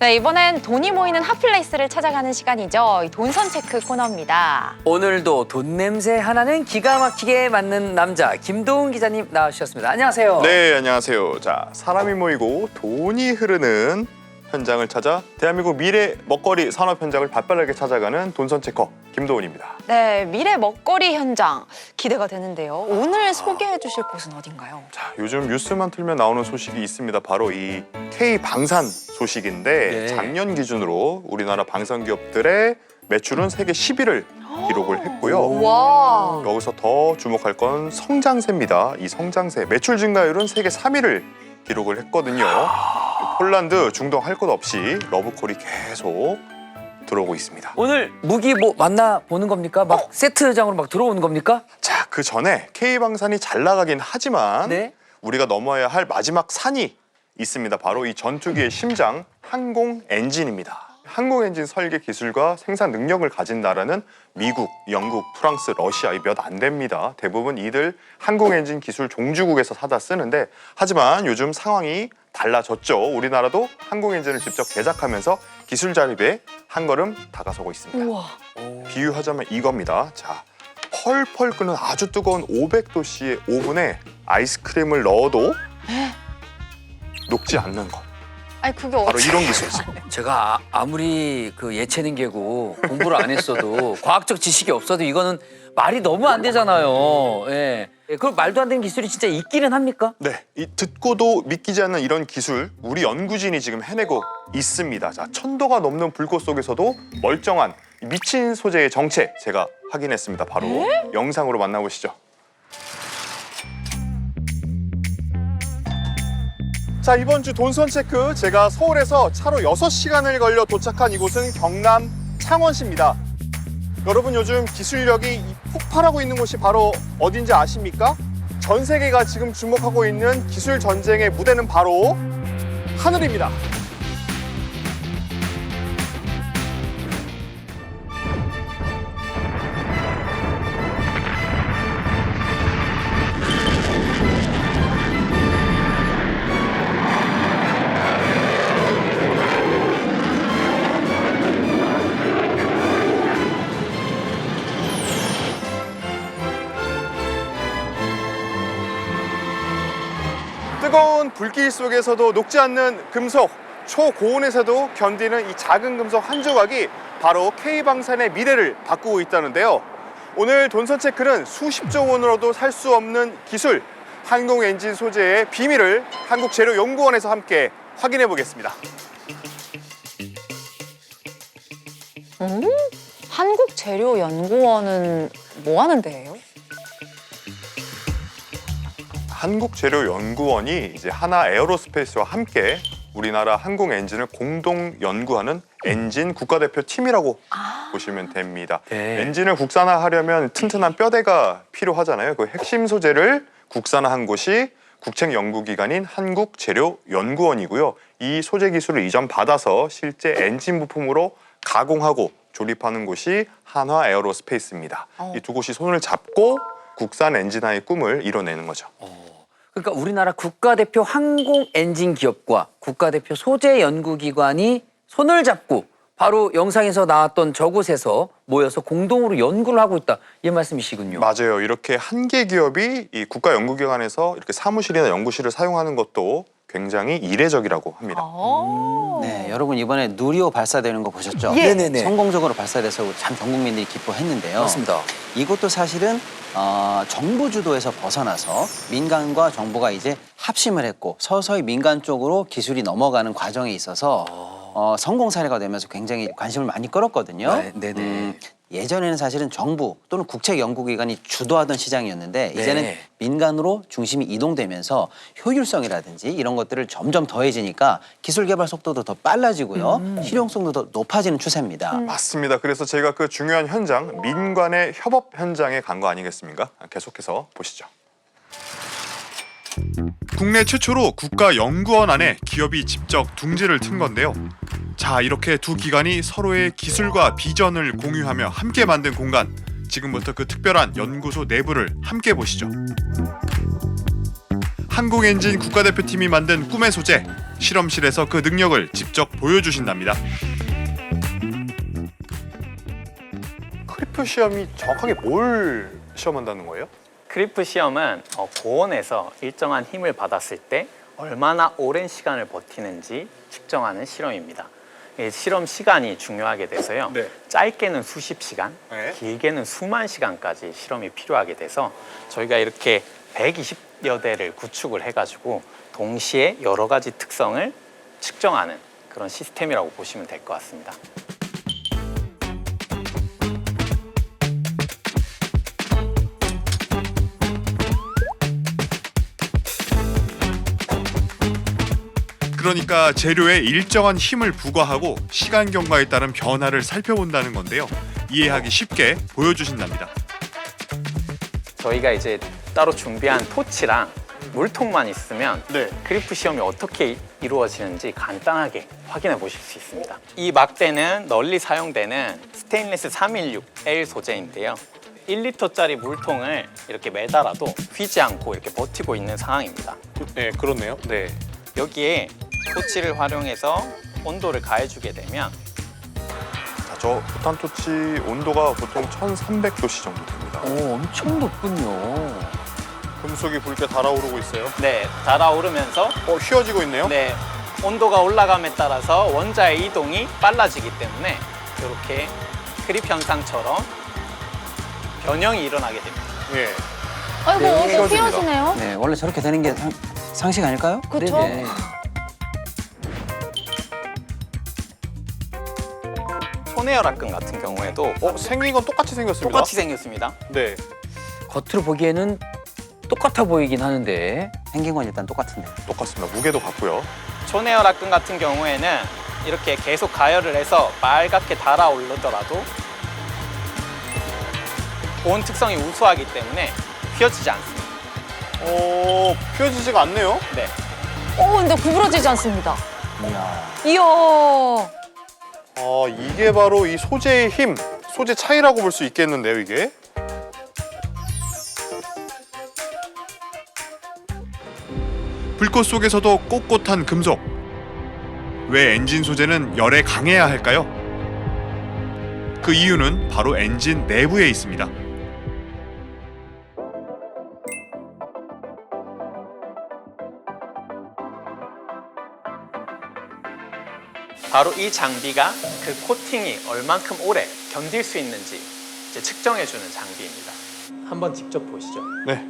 네, 이번엔 돈이 모이는 핫플레이스를 찾아가는 시간이죠. 이 돈선 체크 코너입니다. 오늘도 돈 냄새 하나는 기가 막히게 맡는 남자 김도훈 기자님 나와주셨습니다. 안녕하세요. 네, 안녕하세요. 자, 사람이 모이고 돈이 흐르는 현장을 찾아 대한민국 미래 먹거리 산업 현장을 발빠르게 찾아가는 돈선 체커 김도훈입니다. 네, 미래 먹거리 현장 기대가 되는데요. 오늘 소개해 주실 곳은 어딘가요? 자, 요즘 뉴스만 틀면 나오는 소식이 있습니다. 바로 이 K방산 소식인데 네. 작년 기준으로 우리나라 방산 기업들의 매출은 세계 10위를 기록을 했고요. 와. 여기서 더 주목할 건 성장세입니다. 이 성장세 매출 증가율은 세계 3위를 기록을 했거든요. 폴란드, 중동 할 것 없이 러브콜이 계속 들어오고 있습니다. 오늘 무기 뭐 만나보는 겁니까? 막 세트장으로 막 들어오는 겁니까? 자, 그 전에 K방산이 잘 나가긴 하지만 네. 우리가 넘어야 할 마지막 산이 있습니다. 바로 이 전투기의 심장, 항공 엔진입니다. 항공 엔진 설계 기술과 생산 능력을 가진 나라는 미국, 영국, 프랑스, 러시아 몇 안 됩니다. 대부분 이들 항공 엔진 기술 종주국에서 사다 쓰는데 하지만 요즘 상황이 달라졌죠. 우리나라도 항공 엔진을 직접 제작하면서 기술 자립에 한 걸음 다가서고 있습니다. 우와. 비유하자면 이겁니다. 자, 펄펄 끓는 아주 뜨거운 500도씨의 오븐에 아이스크림을 넣어도 녹지 않는 것. 아니 그게 바로 어떻게? 이런 기술이죠. 제가 아무리 그 예체능계고 공부를 안 했어도 과학적 지식이 없어도 이거는 말이 너무 안 되잖아요. 예. 그럼 말도 안 되는 기술이 진짜 있기는 합니까? 네, 이 듣고도 믿기지 않는 이런 기술 우리 연구진이 지금 해내고 있습니다. 자, 1000도가 넘는 불꽃 속에서도 멀쩡한 미친 소재의 정체 제가 확인했습니다. 바로 영상으로 만나보시죠. 자, 이번 주 돈선 체크 제가 서울에서 차로 6시간을 걸려 도착한 이곳은 경남 창원시입니다. 여러분 요즘 기술력이 폭발하고 있는 곳이 바로 어딘지 아십니까? 전 세계가 지금 주목하고 있는 기술 전쟁의 무대는 바로 하늘입니다. 뜨거운 불길 속에서도 녹지 않는 금속, 초고온에서도 견디는 이 작은 금속 한 조각이 바로 K방산의 미래를 바꾸고 있다는데요. 오늘 돈선 체크는 수십조 원으로도 살 수 없는 기술, 항공 엔진 소재의 비밀을 한국재료연구원에서 함께 확인해 보겠습니다. 한국재료연구원은 뭐 하는 데예요? 한국재료연구원이 이제 하나 에어로스페이스와 함께 우리나라 항공 엔진을 공동 연구하는 엔진 국가대표 팀이라고 보시면 됩니다. 네. 엔진을 국산화하려면 튼튼한 뼈대가 필요하잖아요. 그 핵심 소재를 국산화한 곳이 국책연구기관인 한국재료연구원이고요. 이 소재 기술을 이전 받아서 실제 엔진 부품으로 가공하고 조립하는 곳이 한화 에어로스페이스입니다. 이 두 곳이 손을 잡고 국산 엔진화의 꿈을 이뤄내는 거죠. 그러니까 우리나라 국가대표 항공 엔진 기업과 국가대표 소재 연구기관이 손을 잡고 바로 영상에서 나왔던 저곳에서 모여서 공동으로 연구를 하고 있다. 이 말씀이시군요. 맞아요. 이렇게 한 개 기업이 이 국가연구기관에서 이렇게 사무실이나 연구실을 사용하는 것도 굉장히 이례적이라고 합니다. 네, 여러분 이번에 누리호 발사되는 거 보셨죠? 예. 네네네. 성공적으로 발사돼서 참 전 국민들이 기뻐했는데요. 맞습니다. 이것도 사실은 정부 주도에서 벗어나서 민간과 정부가 이제 합심을 했고 서서히 민간 쪽으로 기술이 넘어가는 과정에 있어서 성공 사례가 되면서 굉장히 관심을 많이 끌었거든요. 네, 네네. 예전에는 사실은 정부 또는 국책연구기관이 주도하던 시장이었는데 네. 이제는 민간으로 중심이 이동되면서 효율성이라든지 이런 것들을 점점 더해지니까 기술 개발 속도도 더 빨라지고요. 실용성도 더 높아지는 추세입니다. 맞습니다. 그래서 제가 그 중요한 현장, 민간의 협업 현장에 간 거 아니겠습니까? 계속해서 보시죠. 국내 최초로 국가연구원 안에 기업이 직접 둥지를 튼 건데요. 자, 이렇게 두 기관이 서로의 기술과 비전을 공유하며 함께 만든 공간. 지금부터 그 특별한 연구소 내부를 함께 보시죠. 항공엔진 국가대표팀이 만든 꿈의 소재, 실험실에서 그 능력을 직접 보여주신답니다. 크리프 시험이 정확하게 뭘 시험한다는 거예요? 크리프 시험은 고온에서 일정한 힘을 받았을 때 얼마나 오랜 시간을 버티는지 측정하는 실험입니다. 이 실험 시간이 중요하게 돼서요. 네. 짧게는 수십 시간, 네. 길게는 수만 시간까지 실험이 필요하게 돼서 저희가 이렇게 120여 대를 구축을 해가지고 동시에 여러 가지 특성을 측정하는 그런 시스템이라고 보시면 될 것 같습니다. 그러니까 재료에 일정한 힘을 부과하고 시간 경과에 따른 변화를 살펴본다는 건데요. 이해하기 쉽게 보여주신답니다. 저희가 이제 따로 준비한 토치랑 물통만 있으면 네. 크리프 시험이 어떻게 이루어지는지 간단하게 확인해 보실 수 있습니다. 이 막대는 널리 사용되는 스테인리스 316L 소재인데요. 1리터짜리 물통을 이렇게 매달아도 휘지 않고 이렇게 버티고 있는 상황입니다. 네, 그렇네요. 네. 여기에 토치를 활용해서 온도를 가해주게 되면 자, 저 부탄토치 온도가 보통 1300도씨 정도 됩니다. 오, 엄청 높군요. 금속이 붉게 달아오르고 있어요. 네, 달아오르면서 휘어지고 있네요. 네, 온도가 올라감에 따라서 원자의 이동이 빨라지기 때문에 이렇게 크립 현상처럼 변형이 일어나게 됩니다. 예. 아이고, 네, 어떻게 휘어집니다. 휘어지네요? 네, 원래 저렇게 되는 게 상식 아닐까요? 그렇죠. 네네. 손에어락근 같은 경우에도 생긴 건 똑같이 생겼습니다. 똑같이 생겼습니다. 네. 겉으로 보기에는 똑같아 보이긴 하는데 생긴 건 일단 똑같은데. 똑같습니다. 무게도 같고요. 손에어락근 같은 경우에는 이렇게 계속 가열을 해서 빨갛게 달아오르더라도 보온 특성이 우수하기 때문에 휘어지지 않습니다. 휘어지지가 않네요. 네. 근데 구부러지지 않습니다. 이야. 이야. 이게 바로 이 소재의 힘, 소재 차이라고 볼 수 있겠는데요, 이게. 불꽃 속에서도 꼿꼿한 금속. 왜 엔진 소재는 열에 강해야 할까요? 그 이유는 바로 엔진 내부에 있습니다. 바로 이 장비가 그 코팅이 얼만큼 오래 견딜 수 있는지 이제 측정해주는 장비입니다. 한번 직접 보시죠. 네.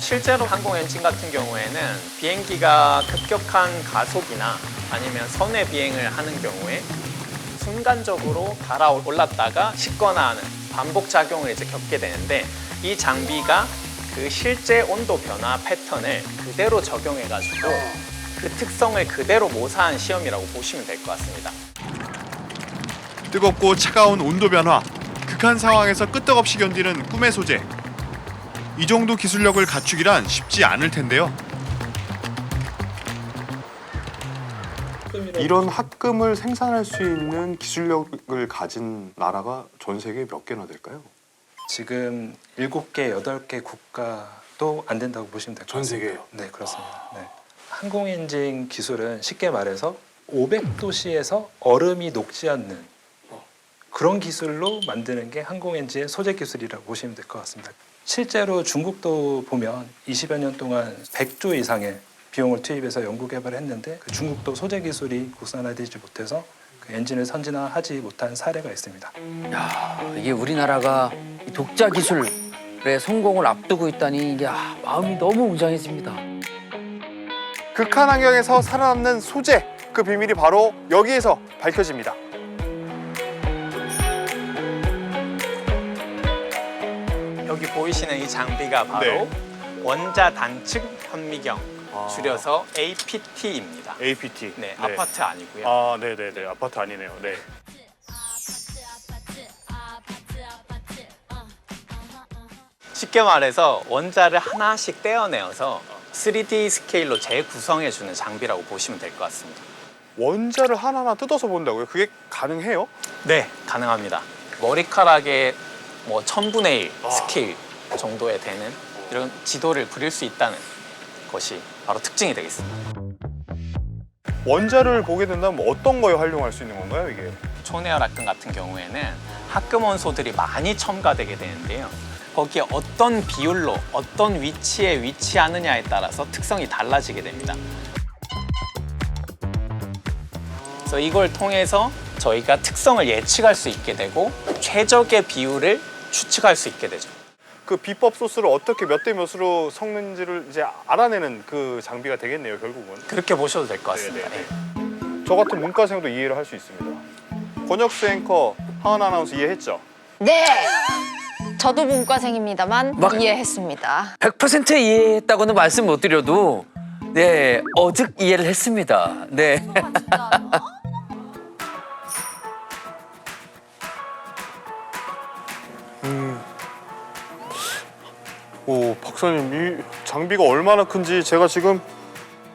실제로 항공 엔진 같은 경우에는 비행기가 급격한 가속이나 아니면 선회 비행을 하는 경우에 순간적으로 달아올랐다가 식거나 하는 반복 작용을 이제 겪게 되는데 이 장비가 그 실제 온도 변화 패턴을 그대로 적용해가지고 그 특성을 그대로 모사한 시험이라고 보시면 될 것 같습니다. 뜨겁고 차가운 온도 변화, 극한 상황에서 끄떡없이 견디는 꿈의 소재. 이 정도 기술력을 갖추기란 쉽지 않을 텐데요. 이런 합금을 생산할 수 있는 기술력을 가진 나라가 전 세계에 몇 개나 될까요? 지금 7개, 8개 국가도 안 된다고 보시면 될 것 전 같습니다. 세계예요? 네, 그렇습니다. 네. 항공 엔진 기술은 쉽게 말해서 500도씨에서 얼음이 녹지 않는 그런 기술로 만드는 게 항공 엔진의 소재 기술이라고 보시면 될 것 같습니다. 실제로 중국도 보면 20여 년 동안 100조 이상의 비용을 투입해서 연구 개발을 했는데 그 중국도 소재 기술이 국산화되지 못해서 그 엔진을 선진화하지 못한 사례가 있습니다. 야, 이게 우리나라가 이 독자 기술의 성공을 앞두고 있다니 이게 마음이 너무 웅장해집니다. 극한 환경에서 살아남는 소재, 그 비밀이 바로 여기에서 밝혀집니다. 여기 보이시는 이 장비가 바로 원자 단층 현미경, 줄여서 APT입니다. APT. 네, 아파트 아니고요. 네네네. 아파트 아니네요. 네. 쉽게 말해서 원자를 하나씩 떼어내어서 3D 스케일로 재구성해주는 장비라고 보시면 될 것 같습니다. 원자를 하나하나 뜯어서 본다고요? 그게 가능해요? 네, 가능합니다. 머리카락의 뭐 1000분의 1 스케일 정도에 되는 이런 지도를 그릴 수 있다는 것이 바로 특징이 되겠습니다. 원자를 보게 된다면 어떤 거에 활용할 수 있는 건가요, 이게? 초내열 합금 같은 경우에는 합금 원소들이 많이 첨가되게 되는데요. 거기에 어떤 비율로 어떤 위치에 위치하느냐에 따라서 특성이 달라지게 됩니다. 그래서 이걸 통해서 저희가 특성을 예측할 수 있게 되고 최적의 비율을 추측할 수 있게 되죠. 그 비법 소스를 어떻게 몇 대 몇으로 섞는지를 이제 알아내는 그 장비가 되겠네요, 결국은. 그렇게 보셔도 될 것 같습니다. 네네. 네. 저 같은 문과생도 이해를 할 수 있습니다. 권혁수 앵커, 하은 아나운서 이해했죠? 네. 저도 문과생입니다만 막- 이해했습니다. 100% 이해했다고는 말씀 못 드려도 네, 어즉 이해를 했습니다. 네. 오, 박사님, 이 장비가 얼마나 큰지 제가 지금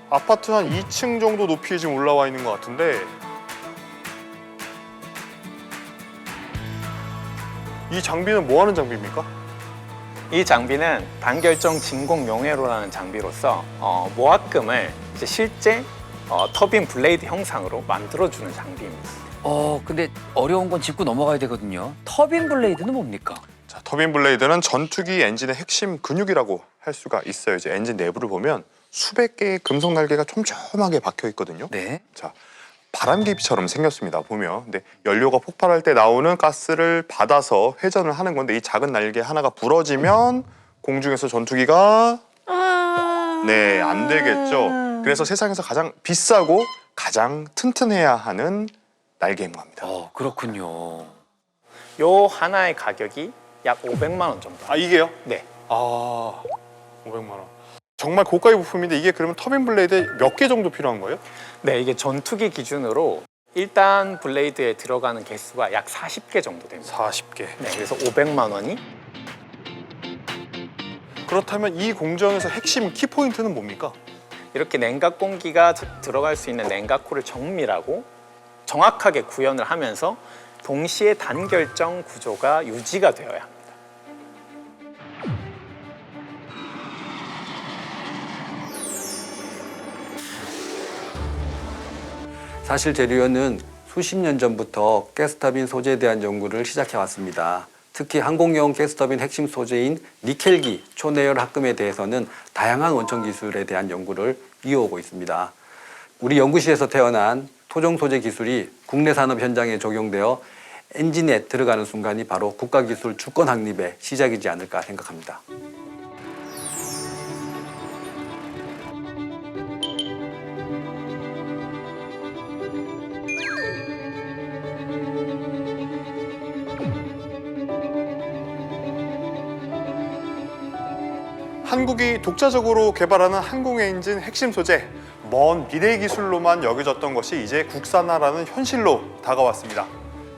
아파트 한 2층 정도 높이에 지금 올라와 있는 것 같은데 이 장비는 뭐 하는 장비입니까? 이 장비는 단결정 진공 용해로라는 장비로서 모합금을 이제 실제 터빈 블레이드 형상으로 만들어주는 장비입니다. 근데 어려운 건 짚고 넘어가야 되거든요. 터빈 블레이드는 뭡니까? 자, 터빈 블레이드는 전투기 엔진의 핵심 근육이라고 할 수가 있어요. 이제 엔진 내부를 보면 수백 개의 금속 날개가 촘촘하게 박혀 있거든요. 네. 자, 바람개비처럼 생겼습니다. 보면. 근데 연료가 폭발할 때 나오는 가스를 받아서 회전을 하는 건데 이 작은 날개 하나가 부러지면 공중에서 전투기가 네, 안 되겠죠. 그래서 세상에서 가장 비싸고 가장 튼튼해야 하는 날개인 겁니다. 그렇군요. 요 하나의 가격이 약 500만 원 정도. 아, 이게요? 네. 아, 500만 원. 정말 고가의 부품인데 이게 그러면 터빈 블레이드 몇 개 정도 필요한 거예요? 네, 이게 전투기 기준으로 1단 블레이드에 들어가는 개수가 약 40개 정도 됩니다. 40개. 네, 그래서 500만 원이 그렇다면 이 공정에서 핵심 키포인트는 뭡니까? 이렇게 냉각 공기가 들어갈 수 있는 냉각호를 정밀하고 정확하게 구현을 하면서 동시에 단결정 구조가 유지가 되어야 합니다. 사실 재료연은 수십 년 전부터 가스터빈 소재에 대한 연구를 시작해 왔습니다. 특히 항공용 가스터빈 핵심 소재인 니켈기 초내열 합금에 대해서는 다양한 원천 기술에 대한 연구를 이어오고 있습니다. 우리 연구실에서 태어난 토종 소재 기술이 국내 산업 현장에 적용되어 엔진에 들어가는 순간이 바로 국가기술 주권 확립의 시작이지 않을까 생각합니다. 한국이 독자적으로 개발하는 항공 엔진 핵심 소재, 먼 미래 기술로만 여겨졌던 것이 이제 국산화라는 현실로 다가왔습니다.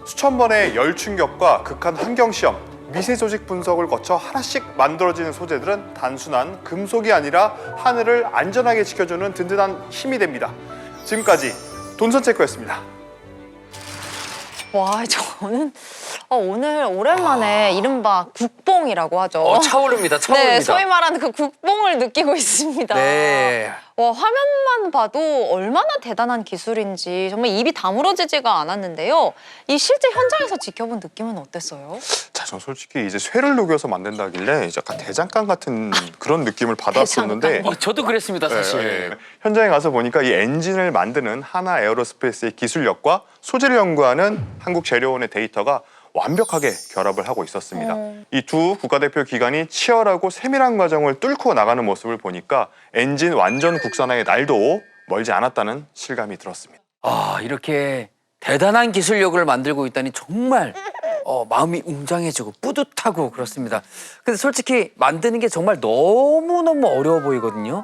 수천 번의 열 충격과 극한 환경 시험, 미세 조직 분석을 거쳐 하나씩 만들어지는 소재들은 단순한 금속이 아니라 하늘을 안전하게 지켜주는 든든한 힘이 됩니다. 지금까지 돈선체크였습니다. 와, 저는 오늘 오랜만에 이른바 국뽕이라고 하죠. 차오릅니다. 차오릅니다. 네, 소위 말하는 그 국뽕을 느끼고 있습니다. 네. 와, 화면만 봐도 얼마나 대단한 기술인지 정말 입이 다물어지지가 않았는데요. 이 실제 현장에서 지켜본 느낌은 어땠어요? 자, 전 솔직히 이제 쇠를 녹여서 만든다길래 이제 약간 대장간 같은 그런 느낌을 받았었는데 저도 그랬습니다, 사실. 네, 네. 현장에 가서 보니까 이 엔진을 만드는 하나 에어로스페이스의 기술력과 소재를 연구하는 한국재료원의 데이터가 완벽하게 결합을 하고 있었습니다. 이 두 국가대표 기관이 치열하고 세밀한 과정을 뚫고 나가는 모습을 보니까 엔진 완전 국산화의 날도 멀지 않았다는 실감이 들었습니다. 이렇게 대단한 기술력을 만들고 있다니 정말 마음이 웅장해지고 뿌듯하고 그렇습니다. 근데 솔직히 만드는 게 정말 너무너무 어려워 보이거든요.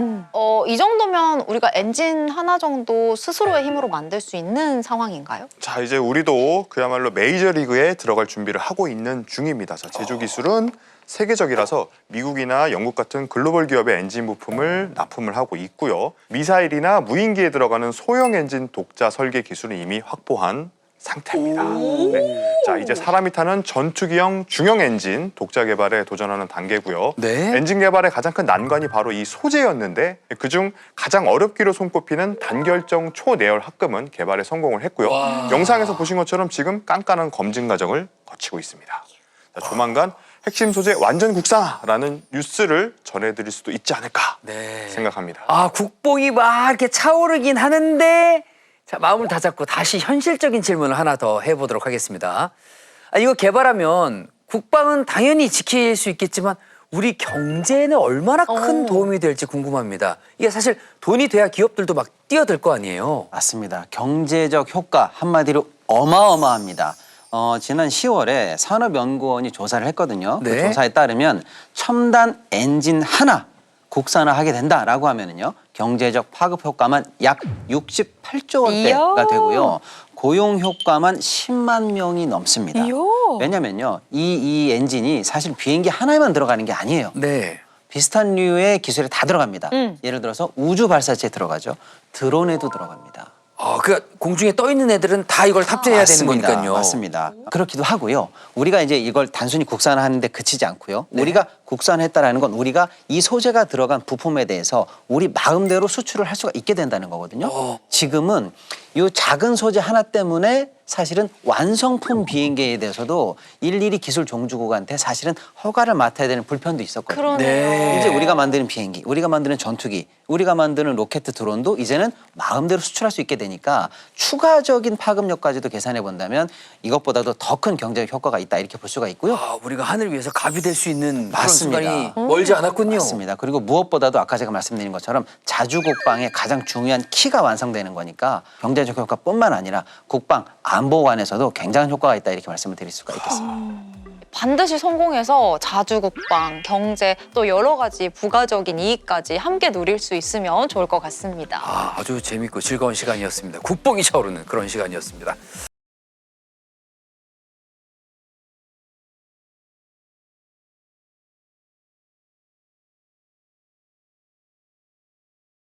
이 정도면 우리가 엔진 하나 정도 스스로의 힘으로 만들 수 있는 상황인가요? 자, 이제 우리도 그야말로 메이저리그에 들어갈 준비를 하고 있는 중입니다. 자, 제조 기술은 세계적이라서 미국이나 영국 같은 글로벌 기업의 엔진 부품을 납품을 하고 있고요. 미사일이나 무인기에 들어가는 소형 엔진 독자 설계 기술은 이미 확보한 상태입니다. 네. 자, 이제 사람이 타는 전투기형 중형 엔진 독자 개발에 도전하는 단계고요. 네. 엔진 개발의 가장 큰 난관이 바로 이 소재였는데 그중 가장 어렵기로 손꼽히는 단결정 초내열 합금은 개발에 성공을 했고요. 영상에서 보신 것처럼 지금 깐깐한 검증 과정을 거치고 있습니다. 자, 조만간 핵심 소재 완전 국산화라는 뉴스를 전해드릴 수도 있지 않을까 생각합니다. 아, 국뽕이 막 이렇게 차오르긴 하는데 자, 마음을 다잡고 다시 현실적인 질문을 하나 더 해보도록 하겠습니다. 아, 이거 개발하면 국방은 당연히 지킬 수 있겠지만 우리 경제에는 얼마나 큰 도움이 될지 궁금합니다. 이게 사실 돈이 돼야 기업들도 막 뛰어들 거 아니에요. 맞습니다. 경제적 효과 한마디로 어마어마합니다. 지난 10월에 산업연구원이 조사를 했거든요. 그 네. 조사에 따르면 첨단 엔진 하나 국산화하게 된다라고 하면은요 경제적 파급 효과만 약 68조 원대가 되고요 고용 효과만 10만 명이 넘습니다. 왜냐면요 이 엔진이 사실 비행기 하나에만 들어가는 게 아니에요. 네. 비슷한 류의 기술이 다 들어갑니다. 예를 들어서 우주 발사체에 들어가죠. 드론에도 들어갑니다. 아, 그 공중에 떠 있는 애들은 다 이걸 탑재해야 되는 거니까요. 맞습니다. 그렇기도 하고요. 우리가 이제 이걸 단순히 국산화하는데 그치지 않고요. 우리가 국산했다라는 건 우리가 이 소재가 들어간 부품에 대해서 우리 마음대로 수출을 할 수가 있게 된다는 거거든요. 지금은 이 작은 소재 하나 때문에 사실은 완성품 비행기에 대해서도 일일이 기술 종주국한테 사실은 허가를 맡아야 되는 불편도 있었거든요. 그러네요. 이제 우리가 만드는 비행기, 우리가 만드는 전투기, 우리가 만드는 로켓 드론도 이제는 마음대로 수출할 수 있게 되니까 추가적인 파급력까지도 계산해 본다면 이것보다도 더 큰 경제적 효과가 있다 이렇게 볼 수가 있고요. 아, 우리가 하늘 위해서 갑이 될 수 있는 그런 맞습니다. 순간이 멀지 않았군요. 맞습니다. 그리고 무엇보다도 아까 제가 말씀드린 것처럼 자주 국방의 가장 중요한 키가 완성되는 거니까 경제적 효과뿐만 아니라 국방 안보관에서도 굉장한 효과가 있다 이렇게 말씀을 드릴 수가 있겠습니다. 반드시 성공해서 자주국방, 경제 또 여러 가지 부가적인 이익까지 함께 누릴 수 있으면 좋을 것 같습니다. 아, 아주 재밌고 즐거운 시간이었습니다. 국뽕이 차오르는 그런 시간이었습니다.